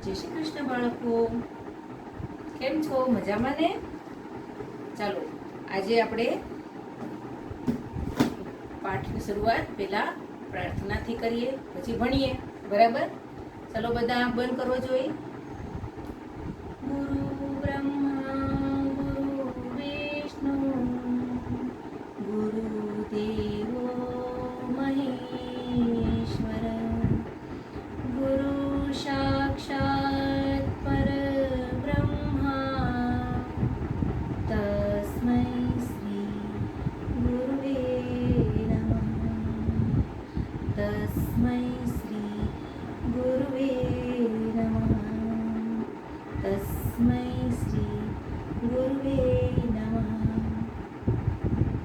જય શ્રી કૃષ્ણ બાળકો, કેમ છો? મજામાં ને? ચાલો આજે આપણે પાઠની શરૂઆત પહેલા પ્રાર્થનાથી કરીએ, પછી ભણીએ. બરાબર? ચાલો બધા આંખ બંધ કરવો જોઈએ. ગુરુ બ્રહ્મા ગુરુ વિષ્ણુ ગુરુ દેવો મહેશ્વર ગુરુ સાક્ષાત પરબ્રહ્મા તસ્મૈ શ્રી ગુરુવે નમઃ. તસ્મૈ શ્રી ગુરુવે નમઃ. તસ્મૈ શ્રી ગુરુવે નમઃ.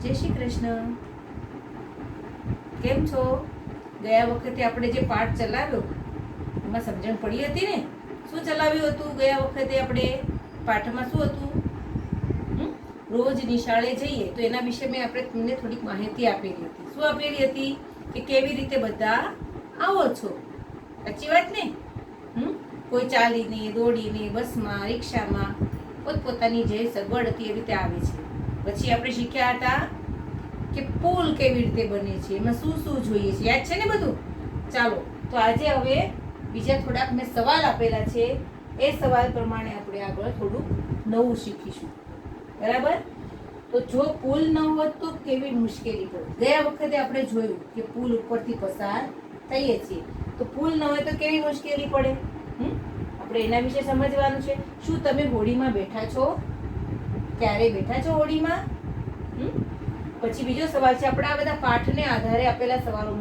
જય શ્રી કૃષ્ણ. કેમ છો? ગયા વખતે આપણે જે પાઠ ચલાવ્યો એમાં સમજણ પડી હતી ને? શું ચલાવ્યું હતું ગયા વખતે? આપણે પાઠમાં શું હતું? રોજ નિશાળે જઈએ તો એના વિશે આપણે તમને થોડીક માહિતી આપેલી હતી. શું આપેલી હતી? કે કેવી રીતે બધા આવો છો. સાચી વાત ને? કોઈ ચાલીને, દોડીને, બસમાં, રિક્ષામાં, પોતપોતાની જે સગવડ હતી એ રીતે આવે છે. પછી આપણે શીખ્યા હતા કે પુલ કેવી રીતે બને છે, એમાં શું શું જોઈએ છે. યાદ છે ને બધું? ચાલો તો આજે હવે બીજા થોડાક મેં સવાલ આપેલા છે, એ સવાલ પ્રમાણે આપણે આગળ થોડું નવું શીખીશું. બરાબર? તો જો પુલ ન હોત તો કેવી મુશ્કેલી પડે. ગયા વખતે આપણે જોયું કે પુલ ઉપરથી પસાર થઈએ છીએ, તો પુલ ન હોય તો કેવી મુશ્કેલી પડે. આપણે એના વિશે સમજવાનું છે. શું તમે હોડીમાં બેઠા છો? ક્યારે બેઠા છો હોડીમાં? પછી બીજો સવાલ છે, આપણા આ બધા પાઠને આધારે આપેલા સવાલો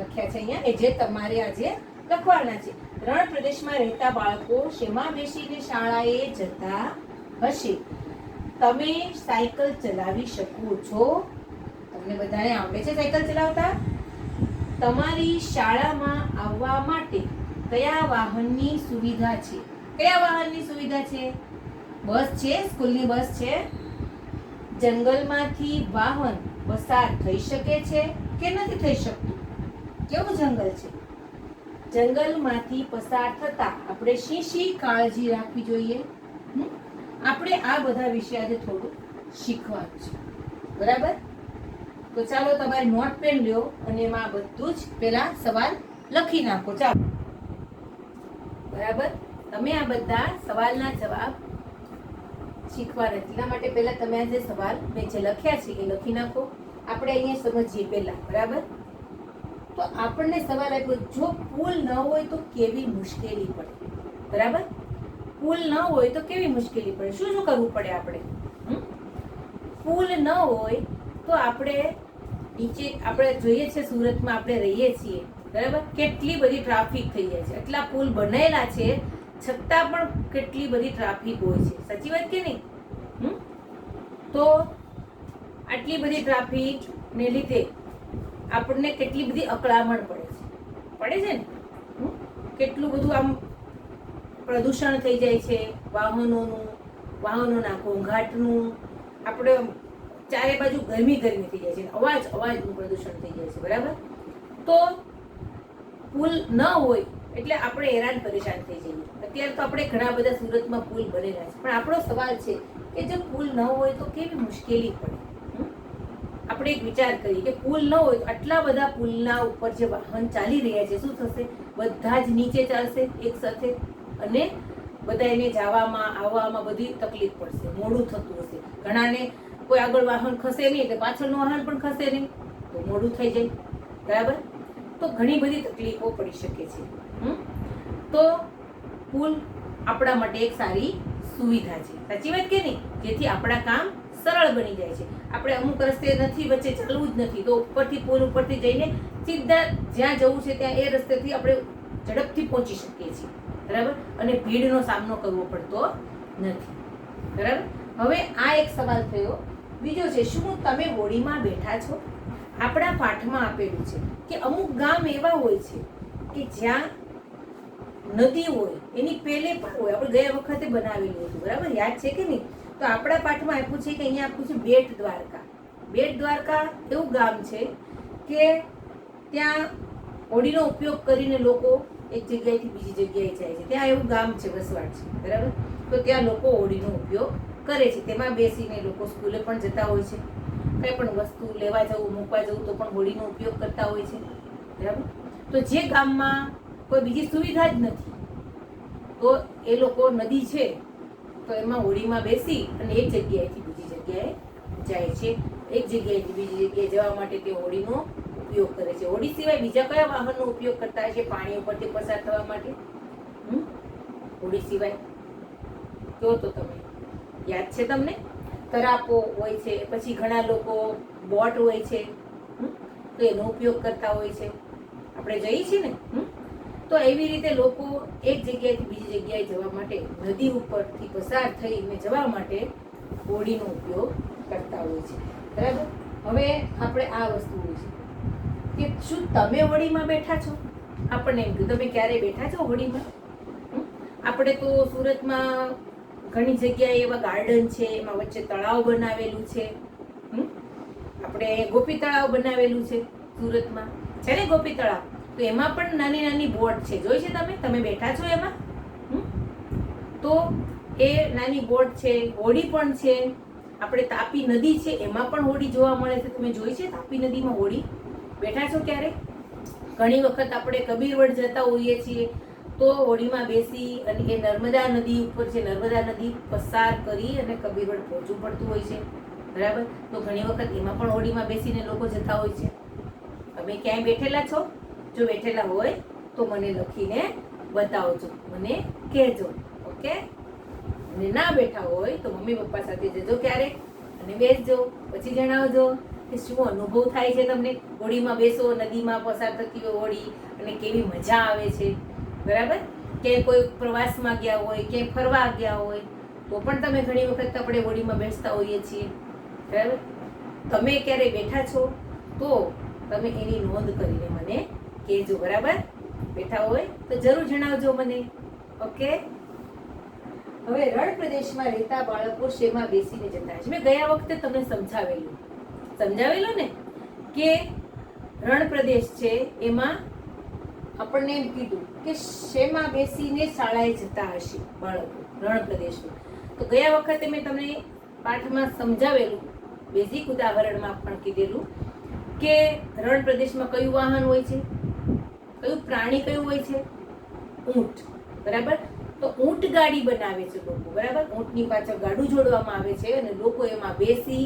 લખ્યા છે અહીંયા, એ જે તમારે આજે લખવાના છે. રણ પ્રદેશમાં રહેતા બાળકો શેમાં બેસીને શાળાએ જતા હશે? તમે સાયકલ ચલાવી શકો છો? તમને બધાને આવડે છે સાયકલ ચલાવતા? તમારી શાળામાં આવવા માટે કયા વાહનની સુવિધા છે? કયા વાહનની સુવિધા છે? બસ છે, સ્કૂલની બસ છે. જંગલમાંથી વાહન પસાર થઈ શકે છે કે નથી થઈ શકતું? કેવું જંગલ છે? જંગલમાંથી પસાર થતા આપણે શી કાળજી રાખવી જોઈએ? આપણે આ બધા વિશે આજે થોડું શીખવાનું છે. બરાબર? તો ચાલો તમારી નોટ પેન લ્યો અને એમાં બધું જ પેલા સવાલ લખી નાખો. ચાલો. બરાબર? તમે આ બધા સવાલના જવાબ શીખવાના. એટલા માટે પહેલા તમે આ જે સવાલ મેં જે લખ્યા છે એ લખી નાખો. આપણે અહીંયા સમજીએ પહેલા. બરાબર? તો આપણને સવાલ આપ્યો, જો પુલ ન હોય તો કેવી મુશ્કેલી પડે? બરાબર? પુલ ન હોય તો કેવી મુશ્કેલી પડે? શું શું કરવું પડે આપણે? પુલ ન હોય તો આપણે નીચે, આપણે જોઈએ છે સુરતમાં આપણે રહીએ છીએ, બરાબર? કેટલી બધી ટ્રાફિક થઈ જાય છે. એટલા પુલ બનેલા છે છતાં પણ કેટલી બધી ટ્રાફિક હોય છે. સાચી વાત કે નહીં? તો આટલી બધી ટ્રાફિક ને લીધે આપણને કેટલી બધી અકળામણ પડે છે ને? કેટલું બધું આમ પ્રદૂષણ થઈ જાય છે, વાહનોના ઘોંઘાટનું. આપણે ચારે બાજુ ગરમી થઈ જાય છે, અવાજનું પ્રદૂષણ થઈ જાય છે. બરાબર? તો પુલ ન હોય એટલે આપણે હેરાન પરેશાન થઈ જઈએ. અત્યારે તો આપણે ઘણા બધા સુરતમાં પુલ બનેલા છે, પણ આપણો સવાલ છે કે જો પુલ ન હોય તો કેવી મુશ્કેલી પડે. આપણે એક વિચાર કરીએ કે પુલ ન હોય તો આટલા બધા પુલના ઉપર જે વાહન ચાલી રહ્યા છે, શું થશે? બધા જ નીચે ચાલશે એક સાથે, અને બધા એને જવામાં આવવામાં બધી તકલીફ પડશે, મોડું થતું હશે. ઘણાને કોઈ આગળ વાહન ખસે નહીં એટલે પાછળનું વાહન પણ ખસે નહીં તો મોડું થઈ જાય. બરાબર? તો ઘણી બધી તકલીફો પડી શકે છે. તો પુલ આપણા માટે એક સારી સુવિધા છે. સાચી વાત કે નહીં? જેથી આપણા કામ સરળ બની જાય છે. આપણે અમુક રસ્તે નથી, વચ્ચે ચાલવું જ નથી, તો ઉપરથી પુલ ઉપરથી જઈને સીધા જ્યાં જવું છે ત્યાં એ રસ્તેથી આપણે ઝડપથી પહોંચી શકીએ છીએ. બરાબર? અને ભીડનો સામનો કરવો પડતો નથી. બરાબર? હવે આ એક સવાલ થયો. બીજો છે, શું તમે હોડીમાં બેઠા છો? આપણા પાઠમાં આપેલું છે કે અમુક ગામ એવા હોય છે કે જ્યાં નદી હોય, એની પેલે પણ હોય. આપણે ગયા વખતે બનાવેલું હતું. બરાબર? યાદ છે કે નહીં? તો આપણા પાઠમાં આપ્યું છે કે અહીંયા આપ્યું છે બેટ દ્વારકા. બેટ દ્વારકા એવું ગામ છે કે ત્યાં હોડીનો ઉપયોગ કરીને લોકો એક જગ્યાએથી બીજી જગ્યાએ જાય છે. ત્યાં એવું ગામ છે, વસવાટ છે, બરાબર. તો ત્યાં લોકો હોડીનો ઉપયોગ કરે છે. તેમાં બેસીને લોકો સ્કૂલે પણ જતા હોય છે, કંઈ પણ વસ્તુ લેવા જવું, મૂકવા જવું તો પણ હોડીનો ઉપયોગ કરતા હોય છે, બરાબર. તો જે ગામમાં કોઈ બીજી સુવિધા જ નથી, તો એ લોકો નદી છે તો એમાં હોડીમાં બેસી અને એક જગ્યાએથી બીજી જગ્યાએ જાય છે. એક જગ્યાએથી બીજી જગ્યાએ જવા માટે તે હોડીનો ઉપયોગ કરે છે. હોડી સિવાય બીજા કયા વાહનનો ઉપયોગ કરતા હશે પાણી ઉપરથી પસાર થવા માટે? હોડી સિવાય કહો તો તમે, યાદ છે તમને? તરાપો હોય છે, પછી ઘણા લોકો બોટ હોય છે, તો એનો ઉપયોગ કરતા હોય છે. આપણે જઈએ છીએ ને. તો એવી રીતે લોકો એક જગ્યાએથી બીજી જગ્યાએ જવા માટે, નદી ઉપરથી પસાર થઈને જવા માટે હોડીનો ઉપયોગ કરતા હોય છે, બરાબર. હવે આપણે આ વસ્તુ હોય છે કે શું તમે હોડીમાં બેઠા છો? આપણને એમ કહ્યું, તમે ક્યારે બેઠા છો હોડીમાં? આપણે તો સુરતમાં ઘણી જગ્યાએ એવા ગાર્ડન છે, એમાં વચ્ચે તળાવ બનાવેલું છે. આપણે ગોપી તળાવ બનાવેલું છે સુરતમાં, છે ને ગોપી તળાવ. તો એમાં પણ નાની નાની બોટ છે, જોઈ છે તમે? તમે બેઠા છો એમાં? તો એ નાની બોટ છે, હોડી પણ છે. આપણે તાપી નદી છે એમાં પણ હોડી જોવા મળે છે. તમે જોઈ છે તાપી નદીમાં હોડી? બેઠા છો ક્યારે? ઘણી વખત આપણે કબીરવડ જતા હોઈએ છીએ તો હોડીમાં બેસી અને એ નર્મદા નદી ઉપર છે, નર્મદા નદી પસાર કરી અને કબીરવડ પહોંચવું પડતું હોય છે, બરાબર. તો ઘણી વખત એમાં પણ હોડીમાં બેસીને લોકો જતા હોય છે. તમે ક્યાંય બેઠેલા છો? જો બેઠેલા હોય તો મને લખીને બતાવજો, મને કહેજો, ઓકે. અને ના બેઠા હોય તો મમ્મી પપ્પા સાથે જજો ક્યારેક અને બેસજો, પછી જણાવજો કે શું અનુભવ થાય છે તમને. હોડીમાં બેસો, નદીમાં પસાર થતી હોય હોડી, અને કેવી મજા આવે છે, બરાબર. કે કોઈ પ્રવાસમાં ગયા હોય, ક્યાંય ફરવા ગયા હોય તો પણ તમે ઘણી વખત આપણે હોડીમાં બેસતા હોઈએ છીએ, બરાબર. તમે ક્યારે બેઠા છો તો તમે એની નોંધ કરીને મને કહેજો, બરાબર. બેઠા હોય તો જરૂર જણાવજો મને, ઓકે. હવે રણ પ્રદેશમાં રહેતા બાળકો શેમાં બેસીને જતા હશે? મેં ગયા વખતે તમને સમજાવેલું ને કે રણ પ્રદેશ છે એમાં આપણને એમ કીધું કે શેમાં બેસીને શાળાએ જતા હશે બાળકો રણ પ્રદેશમાં. તો ગયા વખતે મેં તમને પાઠમાં સમજાવેલું, બેઝિક ઉદાહરણમાં પણ કીધેલું કે રણ પ્રદેશમાં કયું વાહન હોય છે, કયું પ્રાણી કયું હોય છે? ઊંટ, બરાબર. તો ઊંટ ગાડી બનાવે છે લોકો, બરાબર. ઊંટની પાછળ ગાડું જોડવામાં આવે છે અને લોકો એમાં બેસી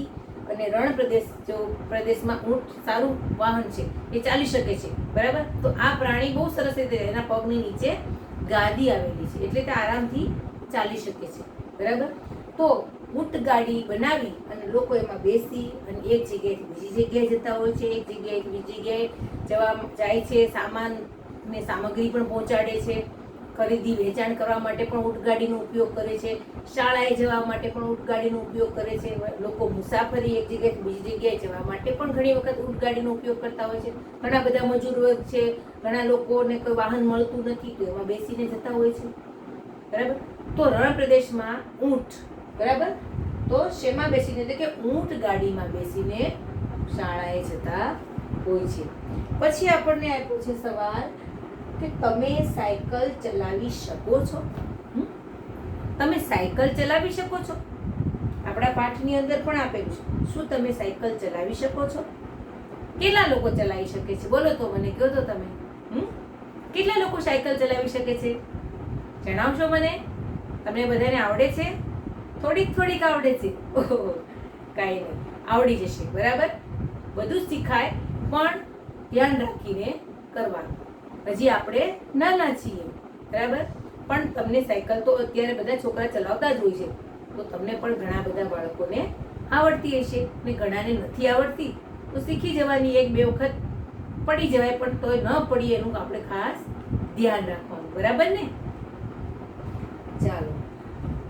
અને રણ પ્રદેશમાં ઊંટ સારું વાહન છે, એ ચાલી શકે છે, બરાબર. તો આ પ્રાણી બહુ સરસ રીતે, એના પગની નીચે ગાદી આવેલી છે એટલે તે આરામથી ચાલી શકે છે, બરાબર. તો ઊંટ ગાડી બનાવી અને લોકો એમાં બેસી અને એક જગ્યાએથી બીજી જગ્યાએ જતા હોય છે, એક જગ્યાએથી બીજી જગ્યાએ જાય છે. સામાન ને સામગ્રી પણ પહોંચાડે છે, ખરીદી વેચાણ કરવા માટે પણ ઊંટગાડીનો ઉપયોગ કરે છે, શાળાએ જવા માટે પણ ઊંટગાડીનો ઉપયોગ કરે છે. લોકો મુસાફરી એક જગ્યાએથી બીજી જગ્યાએ જવા માટે પણ ઘણી વખત ઊંટગાડીનો ઉપયોગ કરતા હોય છે. ઘણા બધા મજૂર વર્ગ છે, ઘણા લોકોને કોઈ વાહન મળતું નથી તો એમાં બેસીને જતા હોય છે, બરાબર. તો રણ પ્રદેશમાં ઊંટ, બરાબર. તો શેમાં બેસીને, એટલે કે ઊંટ ગાડીમાં બેસીને શાળાએ જતા હોય છે. પછી આપણને આપ્યો છે સવાલ કે તમે સાયકલ ચલાવી શકો છો? તમે સાયકલ ચલાવી શકો છો? આપણા પાઠની અંદર પણ આપેલું છે, શું તમે સાયકલ ચલાવી શકો છો? કેટલા લોકો ચલાવી શકે છે? બોલો તો મને, કહો તો તમે. કેટલા લોકો સાયકલ ચલાવી શકે છે? જણાવશો મને? તમને બધાને આવડે છે? થોડીક આવડે છે? ઓહો, કાંઈ નહીં, આવડી જશે, બરાબર. બધું જ શીખાય પણ ધ્યાન રાખીને કરવાનું. હજી આપણે નાના છીએ, બરાબર. પણ તમને સાયકલ તો અત્યારે બધા છોકરા ચલાવતા જ હોય છે, તો તમને પણ ઘણા બધા બાળકોને આવડતી હશે ને ઘણાને નથી આવડતી તો શીખી જવાની. એક બે વખત પડી જવાય પણ તોય ન પડીએ એનું આપણે ખાસ ધ્યાન રાખવાનું, બરાબર ને? ચાલો,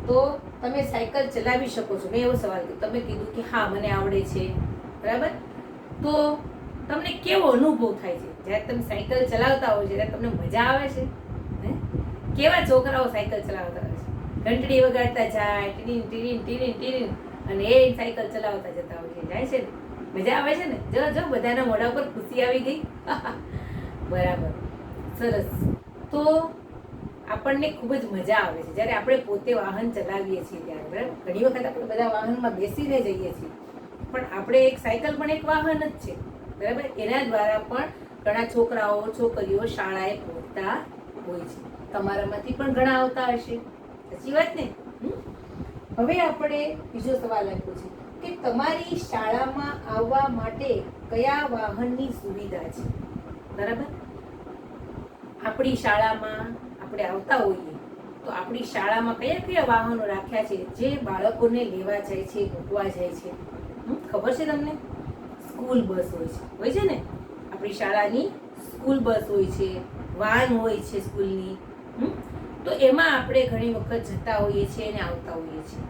તો તમે સાયકલ ચલાવી શકો છો? મેં એવો સવાલ કર્યો, તમે કીધું કે હા મને આવડે છે, બરાબર. તો તમને કેવો અનુભવ થાય છે જ્યારે તમે સાયકલ ચલાવતા હોય છે? ત્યારે તમને મજા આવે છે? કેવા છોકરાઓ સાયકલ ચલાવતા હોય છે? ઘંટડી વગાડતા જાય, ટીન ટીન ટીન ટીન, અને એ સાયકલ ચલાવતા જતા હોય છે, જાય છે ને? મજા આવે છે ને? જો બધાના મોઢા પર ખુશી આવી ગઈ. બરાબર, સરસ. તો આપણને ખૂબ જ મજા આવે છે જ્યારે આપણે પોતે વાહન ચલાવીએ છીએ ત્યારે, બરાબર. ઘણી વખત આપણે બધા વાહનમાં બેસીને જઈએ છીએ, પણ આપણે એક સાયકલ પણ એક વાહન જ છે, બરાબર. એના દ્વારા પણ ઘણા છોકરાઓ છોકરીઓ શાળાએ પહોંચતા હોય છે. તમારામાંથી પણ ઘણા આવતા હશે, સાચી વાત ને? હવે આપણે બીજો સવાલ આપ્યો છે કે તમારી શાળામાં આવવા માટે કયા વાહનની સુવિધા છે, બરાબર. આપણી શાળામાં આપણે આવતા હોઈએ તો આપણી શાળામાં કયા કયા વાહનો રાખ્યા છે જે બાળકોને લેવા જાય છે, મૂકવા જાય છે? ખબર છે તમને? સ્કૂલ બસ હોય છે ને, આપણી શાળાની સ્કૂલ બસ હોય છે, વાન હોય છે સ્કૂલની. તો એમાં આપણે ઘણી વખત જતા હોઈએ છીએ અને આવતા હોઈએ છીએ,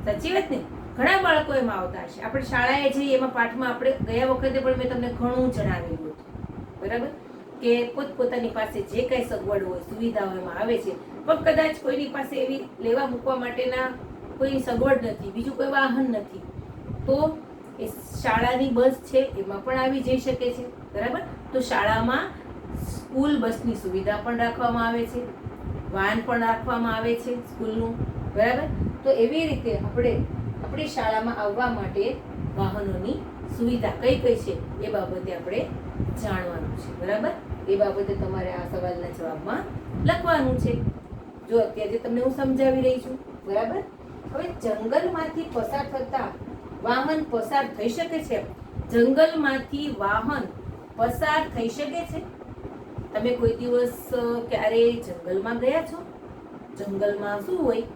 સાચી વાત ને? ઘણા બાળકો એમાં આવતા હશે. આપણે શાળાએ જઈએ એમાં પાઠમાં આપણે ગયા વખતે પણ મેં તમને ઘણું જણાવેલું હતું, બરાબર, કે પોતપોતાની પાસે જે કઈ સગવડ હોય, સુવિધાઓ એમાં આવે છે, પણ કદાચ કોઈની પાસે એવી લેવા મૂકવા માટેના કોઈ સગવડ નથી, બીજું કોઈ વાહન નથી, તો એ શાળાની બસ છે એમાં પણ આવી જઈ શકે છે, બરાબર. તો શાળામાં સ્કૂલ બસની સુવિધા પણ રાખવામાં આવે છે, વાન પણ રાખવામાં આવે છે સ્કૂલનું, બરાબર. તો એવી રીતે આપણે આપણી શાળામાં આવવા માટે વાહનોની સુવિધા કઈ કઈ છે એ બાબતે આપણે જાણવાનું છે, બરાબર. એ બાબતે તમારે આ સવાલના જવાબમાં લખવાનું છે. જો અત્યારે તમને હું સમજાવી રહી છું, બરાબર. હવે જંગલમાંથી પસાર થતા વાહન પસાર થઈ શકે છે? જંગલમાંથી વાહન પસાર થઈ શકે છે? તમે કોઈ દિવસ ક્યારે જંગલમાં ગયા છો? જંગલમાં શું હોય?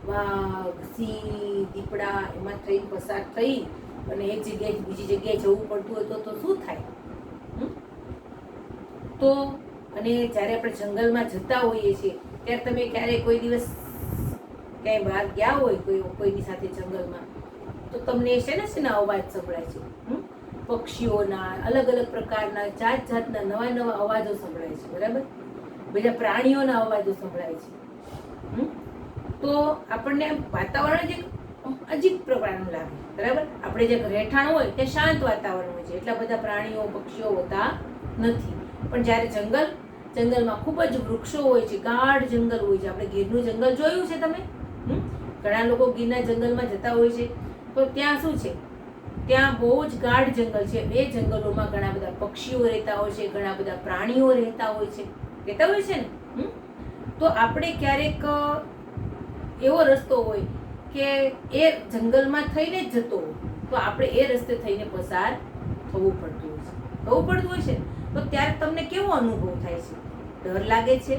વાઘ, સિંહ, દીપડા એમાં ટ્રેન પસાર થઈ અને એક જગ્યાએ બીજી જગ્યાએ જવું પડતું હોય તો શું થાય? તો અને જ્યારે આપણે જંગલમાં જતા હોઈએ છીએ ત્યારે તમે ક્યારે કોઈ દિવસ ક્યાંય બહાર ગયા હોય કોઈની સાથે જંગલમાં, તો તમને શેના અવાજ સંભળાય છે? પક્ષીઓના, અલગ અલગ પ્રકારના, જાત જાતના નવા નવા અવાજો સંભળાય છે, બરાબર. બીજા પ્રાણીઓના અવાજો સંભળાય છે. તો આપણને વાતાવરણ જ અજીબ પ્રકારનું લાગે, બરાબર. આપણે જે રહેઠાણ હોય તે શાંત વાતાવરણ હોય છે, એટલા બધા પ્રાણીઓ પક્ષીઓ હોતા નથી. પણ જ્યારે જંગલમાં ખૂબ જ વૃક્ષો હોય છે, ગાઢ જંગલ હોય છે. આપણે ગીરનું જંગલ જોયું છે તમે? ઘણા લોકો ગીરના જંગલમાં જતા હોય છે, તો ત્યાં શું છે? ત્યાં બહુ જ ગાઢ જંગલ છે. એ જંગલોમાં ઘણા બધા પક્ષીઓ રહેતા હોય છે, ઘણા બધા પ્રાણીઓ રહેતા હોય છે ને. તો આપણે ક્યારેક એવો રસ્તો હોય કે એ જંગલમાં થઈને જ જતો હોય, તો આપણે એ રસ્તે થઈને પસાર થવું પડતું હોય છે. તો ત્યારે તમને કેવો અનુભવ થાય છે? ડર લાગે છે?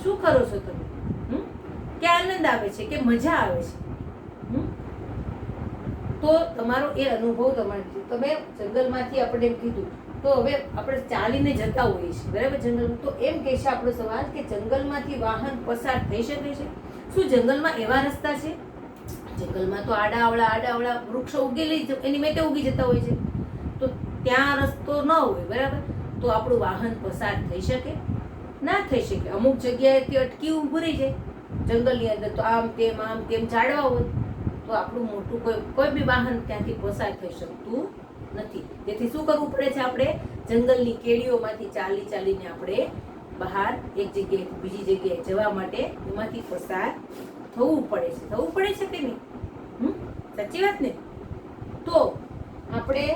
શું કરો છો તમે? કે આનંદ આવે છે કે મજા આવે છે? તો તમારો એ અનુભવ તમે જંગલમાંથી આપણે એમ કીધું, તો હવે આપણે ચાલીને જતા હોઈએ છીએ, બરાબર, જંગલમાં. તો એમ કહે છે આપણો સવાલ કે જંગલમાંથી વાહન પસાર થઈ શકે છે? શું જંગલમાં એવા રસ્તા છે? જંગલમાં તો આડા વૃક્ષો એની મેટે ઉગી જતા હોય છે, તો ત્યાં રસ્તો ન હોય, બરાબર. તો આપણું વાહન પસાર થઈ શકે? ના થઈ શકે. અમુક જગ્યાએથી અટકી ઊભું રહી જાય જંગલની અંદર, તો આમ તેમ ઝાડવા હોય, તો આપણું મોટું કોઈ બી વાહન ત્યાંથી પસાર થઈ શકતું નથી. તેથી શું કરવું પડે છે? આપણે જંગલની કેડીઓમાંથી ચાલીને આપણે બહાર એક જગ્યાએથી બીજી જગ્યાએ જવા માટે એમાંથી પસાર થવું પડે છે કે નહીં? સાચી વાત ને? તો આપણે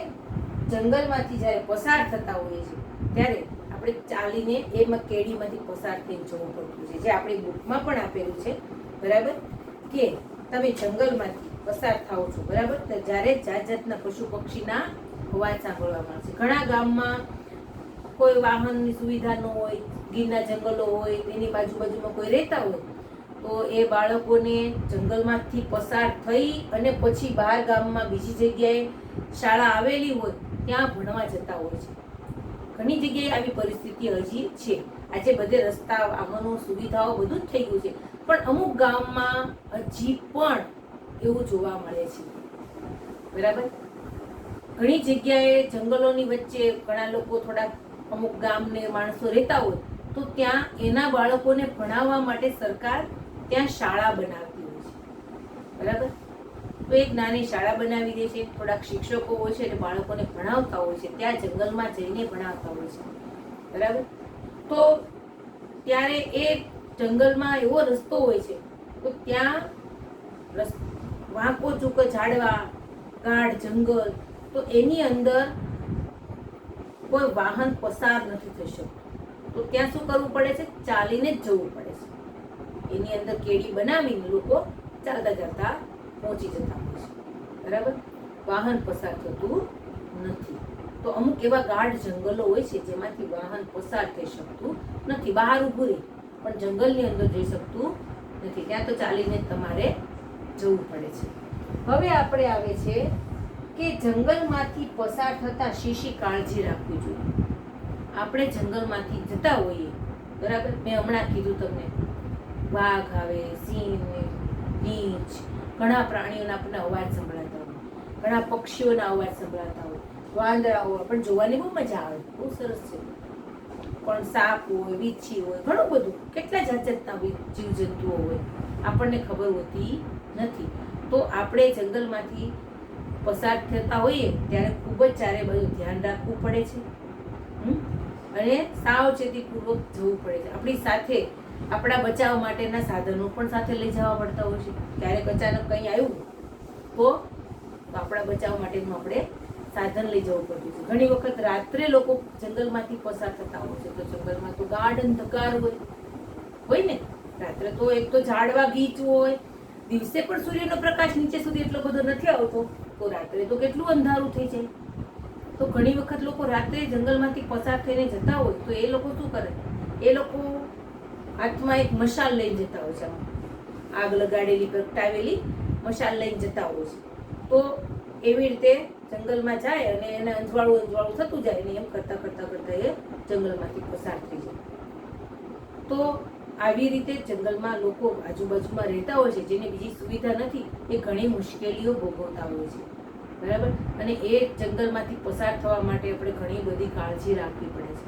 જંગલમાંથી જ્યારે પસાર થતા હોઈએ છીએ ત્યારે આપણે ચાલીને એમાં કેડીમાંથી પસાર થઈને જવું પડતું છે, જે આપણી બુકમાં પણ આપેલું છે, બરાબર, કે તમે જંગલમાંથી પસાર થાઓ છો, બરાબર, તો જ્યારે જાત જાતના પશુ પક્ષીના અવાજ સાંભળવા મળશે. ઘણા ગામમાં કોઈ વાહનની સુવિધા ન હોય, ગીરના જંગલો હોય, એની બાજુમાં કોઈ રહેતા હોય, તો એ બાળકોને જંગલમાંથી પસાર થઈ અને પછી બહાર ગામમાં બીજી જગ્યાએ શાળા આવેલી હોય ત્યાં ભણવા જતા હોય છે. ઘણી જગ્યાએ આવી પરિસ્થિતિ હજી છે. આજે બધે રસ્તા, વાહનો, સુવિધાઓ બધું જ થઈ ગયું છે, પણ અમુક ગામમાં હજી પણ એવું જોવા મળે છે, બરાબર. ઘણી જગ્યાએ જંગલોની વચ્ચે ઘણા લોકો અમુક ગામને માણસો રહેતા હોય, તો ત્યાં એના બાળકોને ભણાવવા માટે સરકાર ત્યાં શાળા બનાવતી હોય છે, બરાબર. તો એક નાની શાળા બનાવી દે છે, થોડાક શિક્ષકો હોય છે અને બાળકોને ભણાવતા હોય છે, ત્યાં જંગલમાં જઈને ભણાવતા હોય છે, બરાબર. તો ત્યારે એ જંગલમાં એવો રસ્તો હોય છે તો ત્યાં વાંકો ચૂકો ઝાડવા, ગાઢ જંગલ, તો એની અંદર કોઈ વાહન પસાર નથી થઈ શકતું. તો ત્યાં શું કરવું પડે છે? ચાલીને જ જવું પડે છે. એની અંદર કેડી બનાવીને લોકો ચાલતા ચાલતા પહોંચી જતા હોય છે. બરાબર? વાહન પસાર થતું નથી. તો અમુક એવા ગાઢ જંગલો હોય છે જેમાંથી વાહન પસાર થઈ શકતું નથી. બહાર ઊભું રહે પણ જંગલની અંદર જઈ શકતું નથી. ત્યાં તો ચાલીને જ તમારે જવું પડે છે. હવે આપણે આવે છે કે જંગલમાંથી પસાર થતા શી કાળજી રાખવી જોઈએ. આપણે જંગલમાંથી જતા હોઈએ, બરાબર, મેં હમણાં કીધું તમને, વાઘ આવે, સિંહ, રીંછ, ઘણા પ્રાણીઓના આપણને અવાજ સંભળાતા હોય, ઘણા પક્ષીઓના અવાજ સંભળાતા હોય, વાંદરાઓ પણ જોવાની બહુ મજા આવે, બહુ સરસ છે. પણ સાપ હોય, વીછી હોય, ઘણું બધું, કેટલા જાત જાતના જીવજંતુઓ હોય, આપણને ખબર હોતી નથી. તો આપણે જંગલમાંથી પસાર થતા હોઈએ ત્યારે ખૂબ જ ચારે બાજુ ધ્યાન રાખવું પડે છે અને સાવચેતીપૂર્વક જવું પડે છે. આપણી સાથે આપણા બચાવ માટેના સાધનો પણ સાથે લઈ જવા પડતા હોય છે. ક્યારેક અચાનક કંઈ આવ્યું તો આપણા બચાવ માટેનું આપણે સાધન લઈ જવું પડતું છે. ઘણી વખત રાત્રે લોકો જંગલમાંથી પસાર થતા હોય છે તો જંગલમાં તો ગાઢ અંધકાર હોય ને. રાત્રે તો એક તો ઝાડવા ગીચ હોય, દિવસે પણ સૂર્યનો પ્રકાશ નીચે સુધી એટલો બધો નથી આવતો, તો રાત્રે તો કેટલું અંધારું થઈ જાય. તો ઘણી વખત લોકો રાત્રે જંગલમાંથી પસાર થઈને જતા હોય તો એ લોકો શું કરે? એ લોકો હાથમાં એક મશાલ લઈને જતા હોય છે, આગ લગાડેલી, પ્રગટાવેલી મશાલ લઈને જતા હોય છે. તો એવી રીતે જંગલમાં જાય અને એને અંજવાળું થતું જાય અને એમ કરતા કરતા કરતા એ જંગલમાંથી પસાર થઈ જાય. તો આવી રીતે જંગલમાં લોકો આજુબાજુમાં રહેતા હોય છે જેને બીજી સુવિધા નથી, એ ઘણી મુશ્કેલીઓ ભોગવતા હોય છે. બરાબર? અને એ જંગલમાંથી પસાર થવા માટે આપણે ઘણી બધી કાળજી રાખવી પડે છે.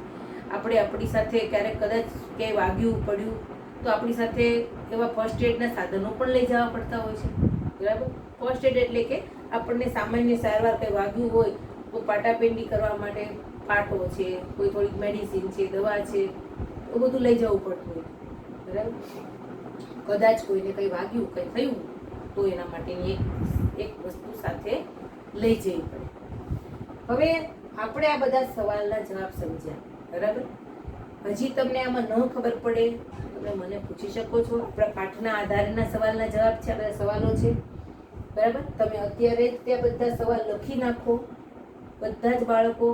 આપણે આપણી સાથે ક્યારેક કદાચ ક્યાંય વાગ્યું પડ્યું તો આપણી સાથે એવા ફર્સ્ટ એડના સાધનો પણ લઈ જવા પડતા હોય છે. બરાબર? ફર્સ્ટ એડ એટલે કે આપણને સામાન્ય સારવાર કંઈ વાગ્યું હોય તો પાટાપિંડી કરવા માટે પાટો છે, કોઈ થોડીક મેડિસિન છે, દવા છે, એ બધું લઈ જવું પડતું હોય. બરાબર? કદાચ કોઈને કંઈ વાગ્યું, કંઈ થયું તો એના માટેની એક વસ્તુ સાથે લઈ જવી પડે. હવે આપણે આ બધા સવાલના જવાબ સમજ્યા. બરાબર? હજી તમને આમાં ન ખબર પડે તમે મને પૂછી શકો છો. આપણા પાઠના આધારના સવાલના જવાબ છે, આ બધા સવાલો છે. બરાબર? તમે અત્યારે જ ત્યાં બધા સવાલ લખી નાખો, બધા જ બાળકો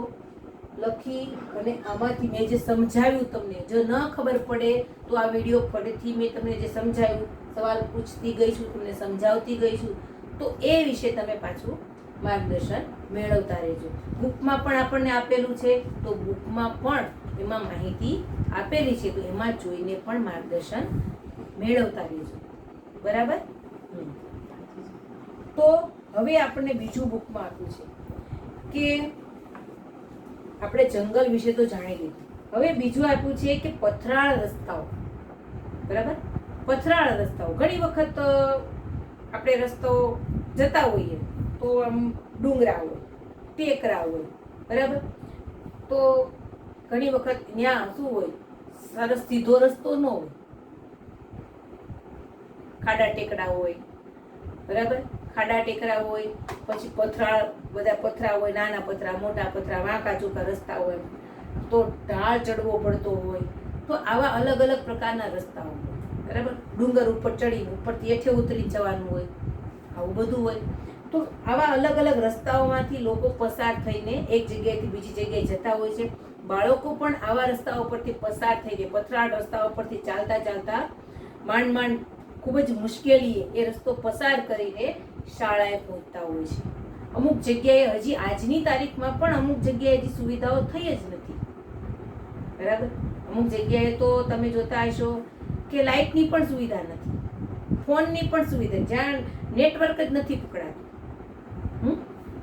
લખી, અને આમાંથી મેં જે સમજાવ્યું તમને, જો ન ખબર પડે તો આ વિડીયો ફરીથી મેં તમને જે સમજાવ્યું, સવાલ પૂછતી ગઈ છું, તમને સમજાવતી ગઈ છું, તો એ વિશે તમે પાછું માર્ગદર્શન મેળવતા રહેજો. બુકમાં પણ આપણને આપેલું છે તો બુકમાં પણ એમાં માહિતી આપેલી છે, તો એમાં જોઈને પણ માર્ગદર્શન મેળવતા રહેજો. બરાબર? તો હવે આપણને બીજું બુકમાં આપ્યું છે કે આપણે જંગલ વિશે તો જાણી લીધું. હવે બીજું આપ્યું છે કે પથરાળ રસ્તાઓ. બરાબર? પથરાળ રસ્તાઓ. ઘણી વખત આપણે રસ્તો જતા હોઈએ તો આમ ડુંગરા હોય, ટેકરા હોય, બરાબર? તો ઘણી વખત ત્યાં શું હોય? સરસ સીધો રસ્તો ન હોય, ખાડા ટેકરા હોય. બરાબર? ખાડા ટેકરા હોય, પછી પથરાળ, બધા પથરા હોય, નાના પથરા, મોટા પથરા, વાંકા ચૂકા રસ્તા હોય, તો ઢાળ ચડવો પડતો હોય. તો આવા અલગ અલગ પ્રકારના રસ્તાઓ હોય. બરાબર? ડુંગર ઉપર ચડીને ઉપરથી હેઠે ઉતરી જવાનું હોય, આવું બધું હોય. તો આવા અલગ અલગ રસ્તાઓમાંથી લોકો પસાર થઈને એક જગ્યાએથી બીજી જગ્યાએ જતા હોય છે. બાળકો પણ આવા રસ્તાઓ પરથી પસાર થઈને, પથરાળ રસ્તાઓ પરથી ચાલતા ચાલતા માંડ ખૂબ જ મુશ્કેલીએ એ રસ્તો પસાર કરીને શાળાએ પહોંચતા હોય છે. અમુક જગ્યાએ હજી આજની તારીખમાં પણ અમુક જગ્યાએ હજી સુવિધાઓ થઈ જ નથી. બરાબર? અમુક જગ્યાએ તો તમે જોતા હશો કે લાઇટની પણ સુવિધા નથી, ફોનની પણ સુવિધા, જ્યાં નેટવર્ક જ નથી પકડાતું.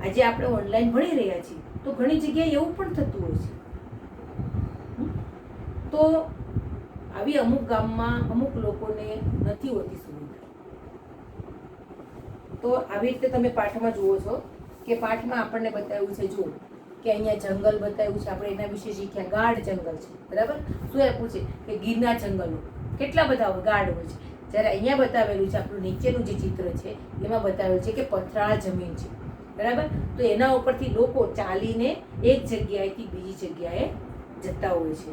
આજે આપણે ઓનલાઈન ભણી રહ્યા છીએ તો ઘણી જગ્યાએ એવું પણ થતું હોય છે. તો આવી અમુક ગામમાં અમુક લોકોને નથી હોતી સુવિધા. તો આવી રીતે તમે પાઠમાં જુઓ છો કે પાઠમાં આપણને બતાવ્યું છે, જો કે અહીંયા જંગલ બતાવ્યું છે, આપણે એના વિશે શીખ્યા ગાઢ જંગલ છે, બરાબર. શું આપ્યું છે કે ગીરના જંગલો કેટલા બધા ગાઢ હોય છે. જ્યારે અહીંયા બતાવેલું છે આપણું નીચેનું જે ચિત્ર છે એમાં બતાવેલું છે કે પથરાળ જમીન છે, બરાબર. તો એના ઉપરથી લોકો ચાલીને એક જગ્યાએથી બીજી જગ્યાએ જતા હોય છે.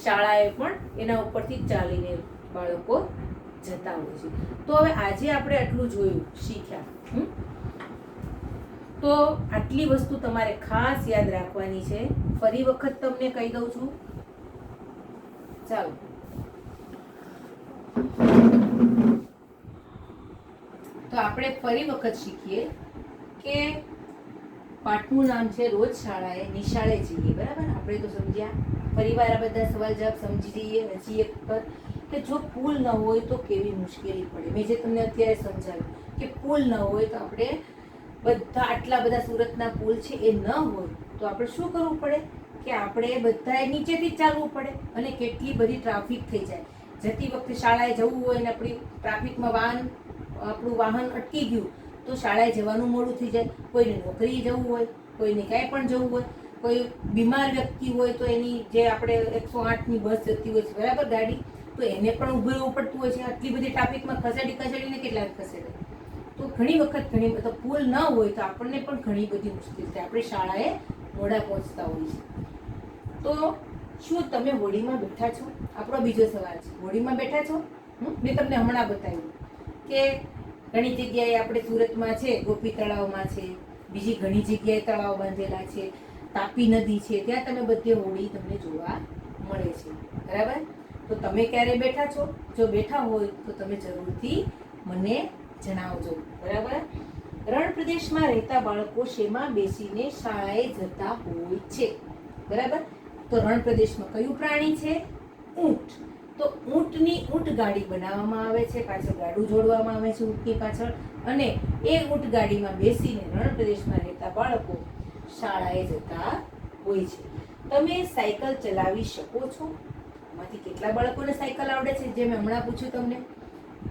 શાળાએ પણ એના ઉપરથી ચાલીને બાળકો જતા હોય છે. તો હવે આજે આપણે આટલું જોયું, શીખ્યા. તો આટલી વસ્તુ તમારે ખાસ યાદ રાખવાની છે. ફરી વખત તમને કહી દઉં છું. ચાલો, તો આપણે ફરી વખત શીખીએ કે પાઠનું નામ છે રોજ શાળાએ નિશાળે જઈએ, બરાબર. આપણે તો સમજ્યા. ફરીવાર આ બધા સવાલ જવાબ સમજી જઈએ. હજી એક પર કે જો પુલ ન હોય તો કેવી મુશ્કેલી પડે. મેં જે તમને અત્યારે સમજાવ્યું કે પુલ ન હોય તો આપણે બધા આટલા બધા સુરતના પુલ છે એ ન હોય તો આપણે શું કરવું પડે કે આપણે બધાએ નીચેથી જ ચાલવું પડે અને કેટલી બધી ટ્રાફિક થઈ જાય. જતી વખતે શાળાએ જવું હોય ને આપણી ટ્રાફિકમાં આપણું વાહન અટકી ગયું તો શાળાએ જવાનું મોડું થઈ જાય. કોઈને નોકરીએ જવું હોય, કોઈને ક્યાંય પણ જવું હોય, કોઈ બીમાર વ્યક્તિ હોય તો એની જે આપણે 108ની બસ જતી હોય છે, બરાબર, ગાડી, તો એને પણ ઊભું રહેવું પડતું હોય છે. આટલી બધી ટ્રાફિકમાં ખસેડીને કેટલા ખસેડે. તો ઘણી વખત તો પુલ ન હોય તો આપણને પણ ઘણી બધી મુશ્કેલી થાય. આપણે શાળાએ મોડા પહોંચતા હોઈએ છીએ. તો શું તમે હોડીમાં બેઠા છો? આપણો બીજો સવાલ છે. હોડીમાં બેઠા છો? મેં તમને હમણાં બતાવ્યું કે ઘણી જગ્યાએ આપણે સુરતમાં છે, ગોપી તળાવમાં છે, બીજી ઘણી જગ્યાએ તળાવ બાંધેલા છે, તાપી નદી છે, ત્યાં તમે બધે હોડી તમને જોવા મળે છે, બરાબર. તો તમે ક્યારે બેઠા છો? જો બેઠા હોય તો તમે જરૂરથી મને જણાવજો, બરાબર. રણ પ્રદેશમાં રહેતા બાળકો શેમાં બેસીને શાળાએ જતા હોય છે, બરાબર. તો રણ પ્રદેશમાં કયું પ્રાણી છે? ઊંટ. તો ઊંટ ગાડી બનાવવામાં આવે છે, પાછળ ગાડું જોડવામાં આવે છે ઊંટની પાછળ, અને એ ઊંટ ગાડીમાં બેસીને રણ પ્રદેશમાં રહેતા બાળકો શાળાએ જતા હોય છે. તમે સાયકલ ચલાવી શકો છો? આમાંથી કેટલા બાળકોને સાયકલ આવડે છે? જે મેં હમણાં પૂછ્યું તમને,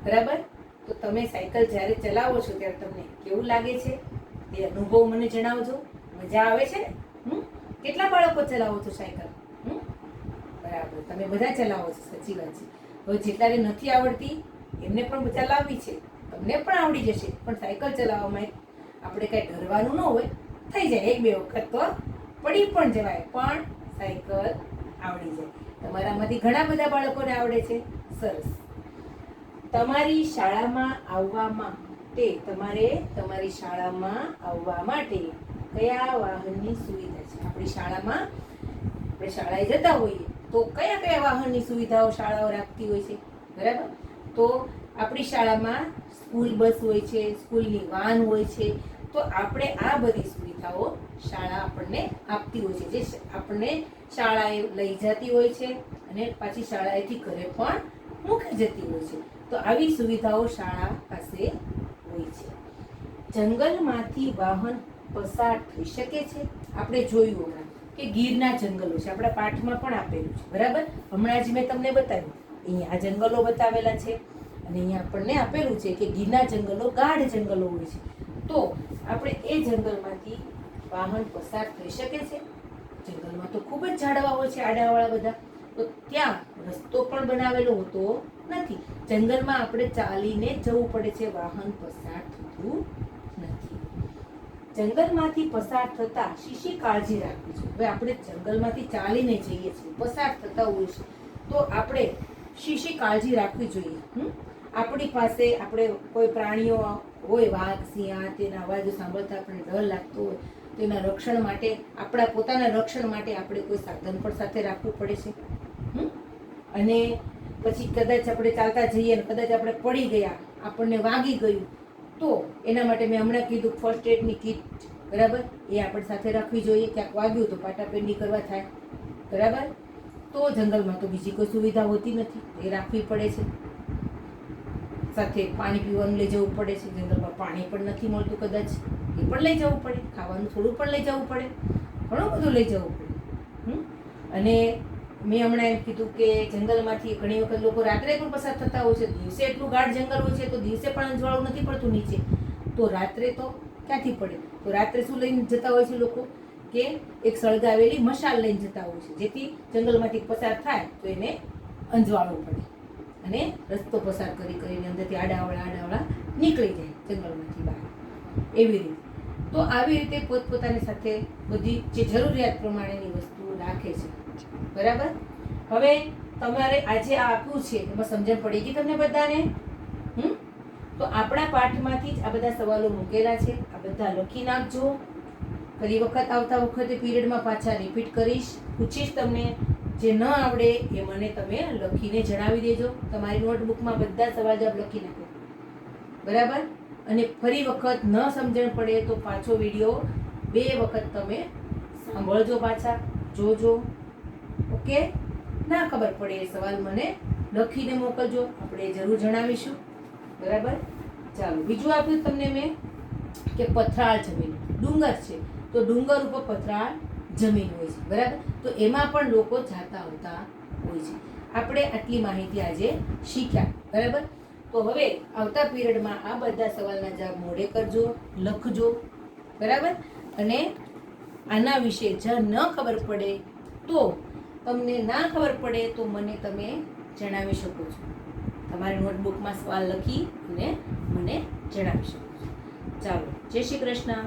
બરાબર. તો તમે સાયકલ જ્યારે ચલાવો છો ત્યારે તમને કેવું લાગે છે તે અનુભવ મને જણાવજો. મજા આવે છે ને? કેટલા બાળકો ચલાવો છો સાયકલ? બરાબર, તમે બધા ચલાવો છો, સાચી વાત છે. હવે જેટલાને નથી આવડતી એમને પણ ચલાવવી છે, તમને પણ આવડી જશે. પણ સાયકલ ચલાવવામાં આપણે કઈ ડરવાનું ન હોય, થઈ જાય, એક બે વખત તો પડી પણ જવાય, પણ સાયકલ આવડી જાય. તમારામાંથી ઘણા બધા બાળકોને આવડે છે, સરસ. તમારી શાળામાં આવવા માટે કયા વાહનની સુવિધા છે? આપણી શાળામાં આપણે શાળાએ જતા હોઈએ તો કયા કયા વાહનની સુવિધાઓ શાળાઓ રાખતી હોય છે, બરાબર. તો આપણી શાળામાં સ્કૂલ બસ હોય છે, સ્કૂલની વાન હોય છે. તો આપણે આ બધી સુવિધાઓ શાળા આપણને આપતી હોય છે, જે આપણને શાળાએ લઈ જતી હોય છે અને પાછી શાળાએથી ઘરે પણ મૂકી જતી હોય છે. તો આવી સુવિધાઓ શાળા પાસે હોય છે. જંગલમાંથી વાહન પસાર થઈ શકે છે? આપણે જોયું હમણાં કે ગીરના જંગલો છે, આપણા પાઠમાં પણ આપેલું છે, બરાબર. હમણાં જ મેં તમને બતાવ્યું, અહીંયા આ જંગલો બતાવેલા છે અને અહીંયા આપણને આપેલું છે કે ગીરના જંગલો ગાઢ જંગલો હોય છે. તો આપણે એ જંગલમાંથી વાહન પસાર થઈ શકે છે? જંગલમાં તો ખૂબ જ ઝાડવા હોય છે, આડાવાળા બધા. તો ત્યાં રસ્તો પણ બનાવેલો હોતો નથી. જંગલમાં આપણે ચાલીને જવું પડે છે, વાહન પસાર થતું નથી. જંગલમાંથી પસાર થતા શી કાળજી રાખવી છે? હવે આપણે જંગલમાંથી ચાલીને જઈએ છીએ, પસાર થતા હોય છે, તો આપણે શી કાળજી રાખવી જોઈએ? આપણી પાસે આપણે કોઈ પ્રાણીઓ હોય, વાઘ, સિંહ, તેના અવાજો સાંભળતા આપણને ડર લાગતો હોય તો એના રક્ષણ માટે, આપણા પોતાના રક્ષણ માટે આપણે કોઈ સાધન પણ સાથે રાખવું પડે છે. અને પછી કદાચ આપણે ચાલતા જઈએ અને કદાચ આપણે પડી ગયા, આપણને વાગી ગયું, તો એના માટે મેં હમણાં કીધું ફર્સ્ટ એડની કીટ, બરાબર, એ આપણે સાથે રાખવી જોઈએ. ક્યાંક વાગ્યું તો પાટાપેન્ડી કરવા થાય, બરાબર. તો જંગલમાં તો બીજી કોઈ સુવિધા હોતી નથી, એ રાખવી પડે છે. સાથે પાણી પીવાનું લઈ જવું પડે છે. જંગલમાં પાણી પણ નથી મળતું, કદાચ એ પણ લઈ જવું પડે. ખાવાનું થોડું પણ લઈ જવું પડે, ઘણું બધું લઈ જવું પડે. અને મેં હમણાં એમ કીધું કે જંગલમાંથી ઘણી વખત લોકો રાત્રે પણ પસાર થતા હોય છે. દિવસે એટલું ગાઢ જંગલ હોય છે તો દિવસે પણ અંજવાળું નથી પડતું નીચે, તો રાત્રે તો ક્યાંથી પડે? તો રાત્રે શું લઈને જતા હોય છે લોકો? કે એક સળગાવેલી મશાલ લઈને જતા હોય છે, જેથી જંગલમાંથી પસાર થાય તો એને અંજવાળવું પડે અને રસ્તો પસાર કરીને અંદરથી આડાવડા નીકળી જાય જંગલમાંથી બહાર. એવી રીતે તો આવી રીતે પોતપોતાની સાથે બધી જે જરૂરિયાત પ્રમાણેની વસ્તુઓ રાખે છે. બરાબર. હવે તમારે આજે આ આપ્યું છે એમાં સમજણ પડી ગઈ તમને બધાને? તો આપણા પાઠમાંથી જ આ બધા સવાલો મૂકેલા છે, આ બધા લખી નાખજો. ફરી વખત આવતા વખતે પીરિયડમાં પાછા રિપીટ કરીશ, પૂછીશ તમને. જે ન આવડે એ મને તમે લખીને જણાવી દેજો. તમારી નોટબુકમાં બધા સવાલ જવાબ લખી નાખો. બરાબર. અને ફરી વખત ન સમજણ પડે તો પાછો વિડીયો 2 વખત તમે સાંભળજો, પાછા જોજો. ઓકે. ના ખબર પડે એ સવાલ મને લખીને મોકલજો, આપણે જરૂર જણાવીશું. બરાબર. ચાલો, બીજું આપ્યું તમને મેં કે પથરાળ જમીન. ડુંગર છે તો ડુંગર ઉપર પથરાળ જમીન હોય છે. બરાબર. તો એમાં પણ લોકો જાતા આવતા હોય છે. આપણે આટલી માહિતી આજે શીખ્યા. બરાબર. તો હવે આવતા પીરિયડમાં આ બધા સવાલના જવાબ મોઢે કરજો, લખજો. બરાબર. અને આના વિશે જ ન ખબર પડે તો તમને ના ખબર પડે તો મને તમે જણાવી શકો છો. તમારી નોટબુકમાં સવાલ લખી અને મને જણાવી શકો છો. ચાલો, જય શ્રી કૃષ્ણ.